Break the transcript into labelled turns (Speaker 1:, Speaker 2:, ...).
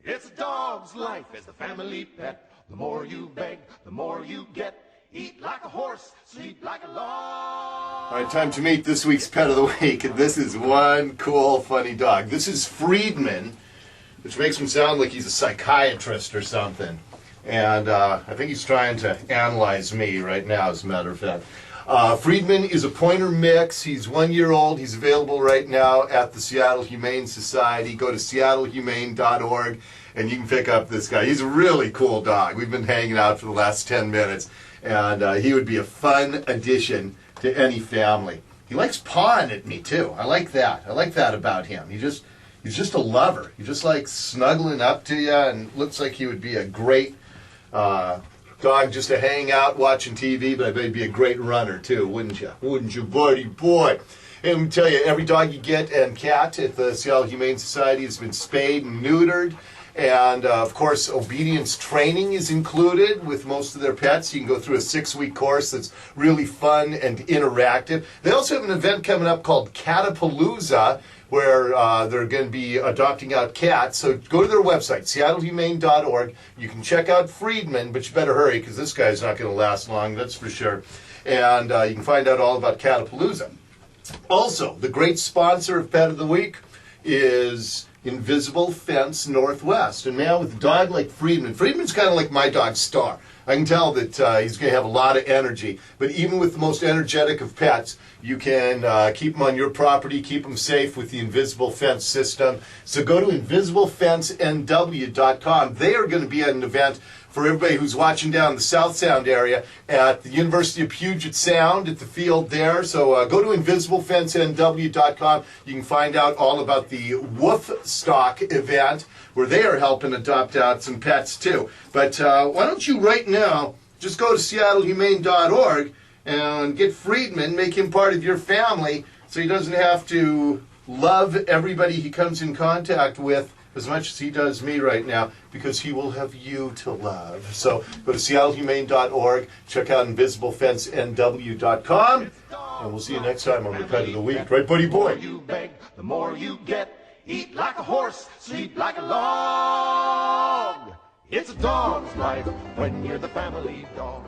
Speaker 1: It's a dog's life as the family pet. The more you beg, the more you get. Eat like a horse, sleep like a log.
Speaker 2: All right, time to meet this week's Pet of the Week. And this is one cool, funny dog. This is Friedman, which makes him sound like he's a psychiatrist or something. And I think he's trying to analyze me right now, as a matter of fact. Friedman is a pointer mix. He's 1 year old. He's available right now at the Seattle Humane Society. Go to seattlehumane.org and you can pick up this guy. He's a really cool dog. We've been hanging out for the last 10 minutes, and he would be a fun addition to any family. He likes pawing at me too. I like that. I like that about him. He's just a lover. He just likes snuggling up to you, and looks like he would be a great dog just to hang out watching TV, but I bet he'd be a great runner too, wouldn't you? Wouldn't you, buddy boy? And let me tell you, every dog you get and cat at the Seattle Humane Society has been spayed and neutered. And, of course, obedience training is included with most of their pets. You can go through a 6-week course that's really fun and interactive. They also have an event coming up called Catapalooza, where they're going to be adopting out cats. So go to their website, seattlehumane.org. You can check out Friedman, but you better hurry because this guy's not going to last long, that's for sure. And you can find out all about Catapalooza. Also, the great sponsor of Pet of the Week is Invisible Fence Northwest. And man, with a dog like Friedman's kind of like my dog Star. I can tell that he's going to have a lot of energy. But even with the most energetic of pets, you can keep them on your property, keep them safe with the Invisible Fence system. So go to invisibleFenceNW.com. They are going to be at an event for everybody who's watching down the South Sound area at the University of Puget Sound at the field there. So go to invisibleFenceNW.com. You can find out all about the Woofstock event where they are helping adopt out some pets too. But why don't you right now just go to seattlehumane.org and get Friedman, make him part of your family so he doesn't have to love everybody he comes in contact with as much as he does me right now, because he will have you to love. So go to seattlehumane.org, check out invisibleFenceNW.com, and we'll see you next time on the Pet of the Week. Right, buddy boy?
Speaker 1: The more you beg, the more you get. Eat like a horse, sleep like a log. It's a dog's life when you're the family dog.